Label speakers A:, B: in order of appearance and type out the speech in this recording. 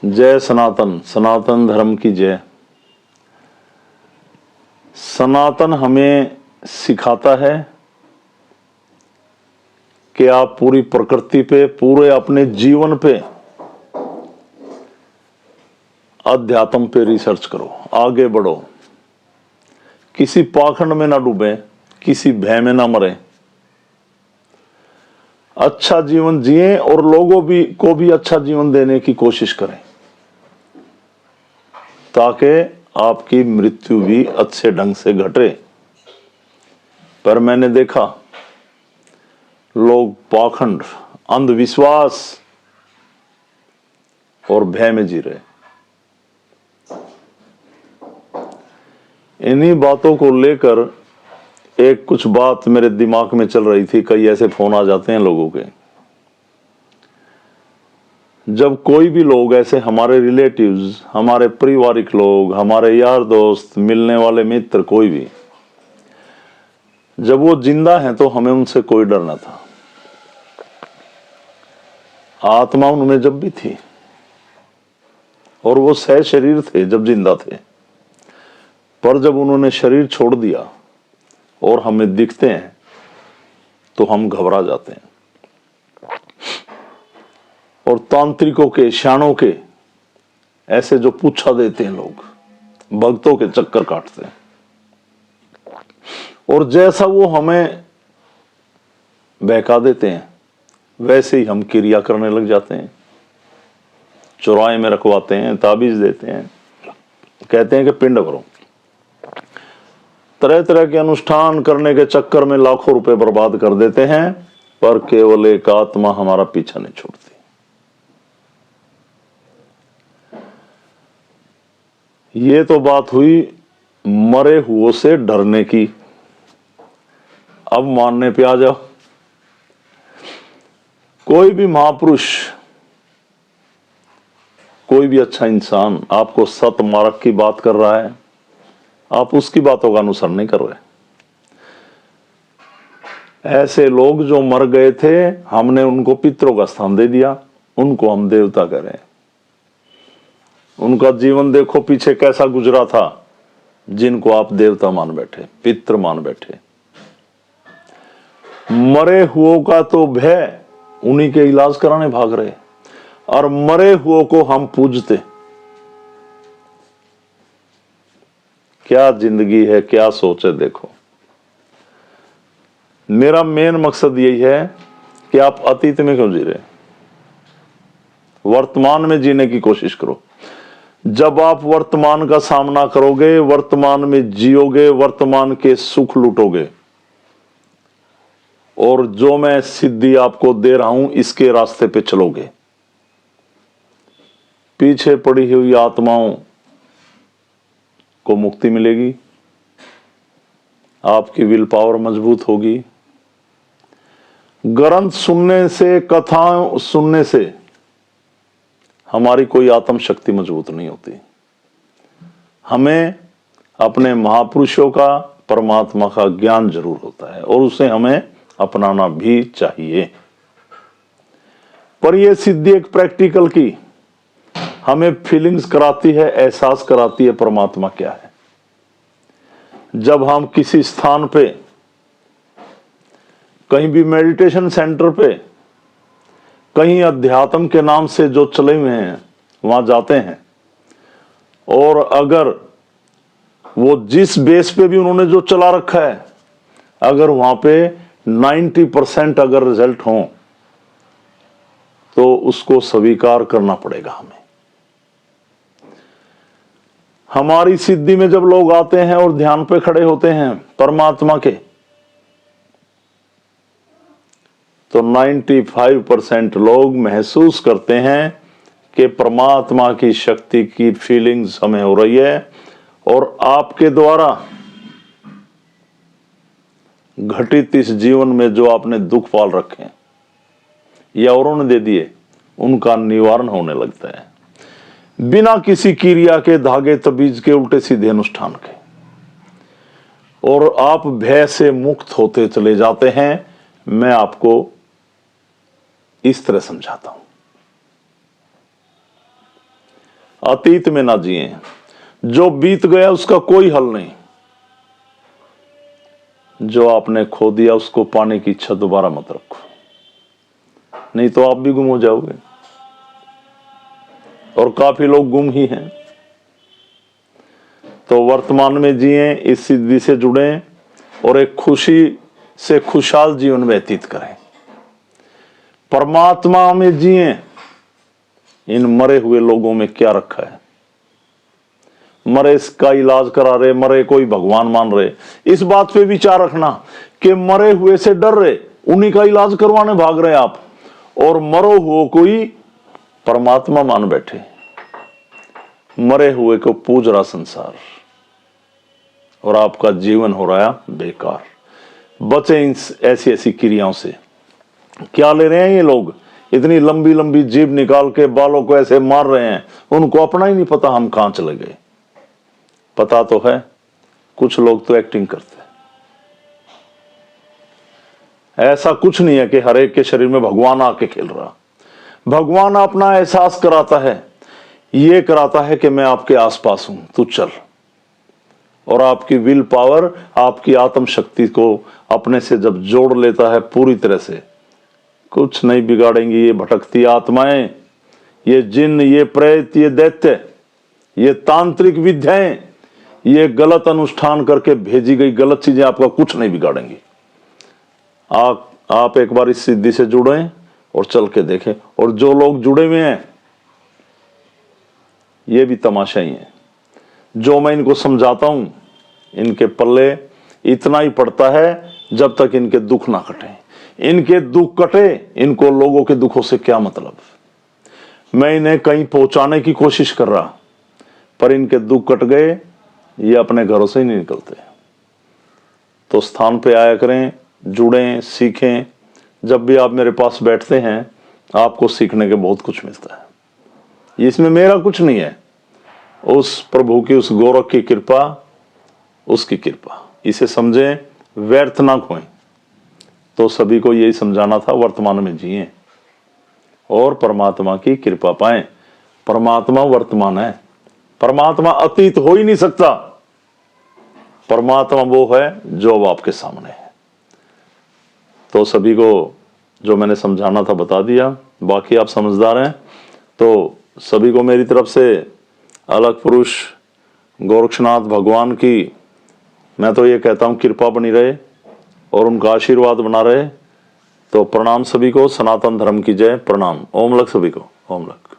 A: जय सनातन, सनातन धर्म की जय। सनातन हमें सिखाता है कि आप पूरी प्रकृति पे, पूरे अपने जीवन पे, अध्यात्म पे रिसर्च करो, आगे बढ़ो, किसी पाखंड में ना डूबे, किसी भय में ना मरे, अच्छा जीवन जिए और लोगों को भी अच्छा जीवन देने की कोशिश करें ताकि आपकी मृत्यु भी अच्छे ढंग से घटे। पर मैंने देखा लोग पाखंड, अंधविश्वास और भय में जी रहे। इन्हीं बातों को लेकर एक कुछ बात मेरे दिमाग में चल रही थी। कई ऐसे फोन आ जाते हैं लोगों के, जब कोई भी लोग ऐसे, हमारे रिलेटिव्स, हमारे पारिवारिक लोग, हमारे यार दोस्त, मिलने वाले मित्र, कोई भी, जब वो जिंदा हैं तो हमें उनसे कोई डर न था। आत्मा उनमें जब भी थी और वो सह शरीर थे जब जिंदा थे, पर जब उन्होंने शरीर छोड़ दिया और हमें दिखते हैं तो हम घबरा जाते हैं और तांत्रिकों के, शानों के ऐसे जो पूछा देते हैं लोग, भक्तों के चक्कर काटते हैं और जैसा वो हमें बहका देते हैं वैसे ही हम क्रिया करने लग जाते हैं। चौराहे में रखवाते हैं, ताबीज देते हैं, कहते हैं कि पिंड करो। तरह तरह के अनुष्ठान करने के चक्कर में लाखों रुपए बर्बाद कर देते हैं, पर केवल एक आत्मा हमारा पीछा नहीं छोड़ती। ये तो बात हुई मरे हुओं से डरने की। अब मानने पे आ जाओ। कोई भी महापुरुष, कोई भी अच्छा इंसान आपको सत मार्ग की बात कर रहा है, आप उसकी बातों का अनुसरण नहीं कर रहे। ऐसे लोग जो मर गए थे, हमने उनको पितरों का स्थान दे दिया, उनको हम देवता कह रहे हैं। उनका जीवन देखो पीछे कैसा गुजरा था, जिनको आप देवता मान बैठे, पितृ मान बैठे। मरे हुओं का तो भय, उन्हीं के इलाज कराने भाग रहे, और मरे हुओं को हम पूजते। क्या जिंदगी है, क्या सोच है। देखो, मेरा मेन मकसद यही है कि आप अतीत में क्यों जी रहे, वर्तमान में जीने की कोशिश करो। जब आप वर्तमान का सामना करोगे, वर्तमान में जियोगे, वर्तमान के सुख लूटोगे, और जो मैं सिद्धि आपको दे रहा हूं इसके रास्ते पे चलोगे, पीछे पड़ी हुई आत्माओं को मुक्ति मिलेगी, आपकी विल पावर मजबूत होगी। ग्रंथ सुनने से, कथाएं सुनने से हमारी कोई आत्म शक्ति मजबूत नहीं होती। हमें अपने महापुरुषों का, परमात्मा का ज्ञान जरूर होता है और उसे हमें अपनाना भी चाहिए। पर यह सिद्धि एक प्रैक्टिकल की हमें फीलिंग्स कराती है, एहसास कराती है परमात्मा क्या है। जब हम किसी स्थान पे, कहीं भी मेडिटेशन सेंटर पे, कहीं अध्यात्म के नाम से जो चले हुए हैं वहां जाते हैं, और अगर वो जिस बेस पे भी उन्होंने जो चला रखा है, अगर वहां पे 90% अगर रिजल्ट हो तो उसको स्वीकार करना पड़ेगा हमें। हमारी सिद्धि में जब लोग आते हैं और ध्यान पे खड़े होते हैं परमात्मा के, तो 95% लोग महसूस करते हैं कि परमात्मा की शक्ति की फीलिंग्स हमें हो रही है, और आपके द्वारा घटित इस जीवन में जो आपने दुख पाल रखे हैं या औरों ने दे दिए, उनका निवारण होने लगता है बिना किसी क्रिया के, धागे तबीज के, उल्टे सीधे अनुष्ठान के, और आप भय से मुक्त होते चले जाते हैं। मैं आपको इस तरह समझाता हूं। अतीत में ना जिए, जो बीत गया उसका कोई हल नहीं, जो आपने खो दिया उसको पाने की इच्छा दोबारा मत रखो, नहीं तो आप भी गुम हो जाओगे। और काफी लोग गुम ही हैं। तो वर्तमान में जिए, इस सिद्धि से जुड़ें और एक खुशी से खुशहाल जीवन व्यतीत करें। परमात्मा में जिए। इन मरे हुए लोगों में क्या रखा है? मरे इसका इलाज करा रहे, मरे कोई भगवान मान रहे। इस बात पे विचार रखना कि मरे हुए से डर रहे, उन्हीं का इलाज करवाने भाग रहे आप, और मरो हो कोई परमात्मा मान बैठे। मरे हुए को पूज रहा संसार और आपका जीवन हो रहा है बेकार। बचे इन ऐसी ऐसी क्रियाओं से। क्या ले रहे हैं ये लोग? इतनी लंबी लंबी जीभ निकाल के बालों को ऐसे मार रहे हैं, उनको अपना ही नहीं पता हम कहां चले गए। पता तो है, कुछ लोग तो एक्टिंग करते हैं। ऐसा कुछ नहीं है कि हर एक के शरीर में भगवान आके खेल रहा। भगवान अपना एहसास कराता है, ये कराता है कि मैं आपके आसपास हूं, तू चल। और आपकी विल पावर, आपकी आत्म शक्ति को अपने से जब जोड़ लेता है पूरी तरह से, कुछ नहीं बिगाड़ेंगी ये भटकती आत्माएं, ये जिन, ये प्रेत, ये दैत्य, ये तांत्रिक विद्याएं, ये गलत अनुष्ठान करके भेजी गई गलत चीजें आपका कुछ नहीं बिगाड़ेंगी। आप एक बार इस सिद्धि से जुड़ें और चल के देखें। और जो लोग जुड़े हुए हैं ये भी तमाशा ही है। जो मैं इनको समझाता हूं, इनके पल्ले इतना ही पड़ता है जब तक इनके दुख ना कटे। इनके दुख कटे, इनको लोगों के दुखों से क्या मतलब। मैं इन्हें कहीं पहुंचाने की कोशिश कर रहा, पर इनके दुख कट गए, ये अपने घरों से ही नहीं निकलते। तो स्थान पे आया करें, जुड़ें, सीखें। जब भी आप मेरे पास बैठते हैं, आपको सीखने के बहुत कुछ मिलता है। इसमें मेरा कुछ नहीं है, उस प्रभु की, उस गोरख की कृपा, उसकी कृपा। इसे समझें, व्यर्थ ना खोएं। तो सभी को यही समझाना था, वर्तमान में जिए और परमात्मा की कृपा पाएं। परमात्मा वर्तमान है, परमात्मा अतीत हो ही नहीं सकता। परमात्मा वो है जो अब आपके सामने है। तो सभी को जो मैंने समझाना था बता दिया। बाकी आप समझदार हैं। तो सभी को मेरी तरफ से अलग पुरुष गोरक्षनाथ भगवान की, मैं तो ये कहता हूं, कृपा बनी रहे और उनका आशीर्वाद बना रहे। तो प्रणाम सभी को। सनातन धर्म की जय। प्रणाम। ओम लक सभी को। ओम लक।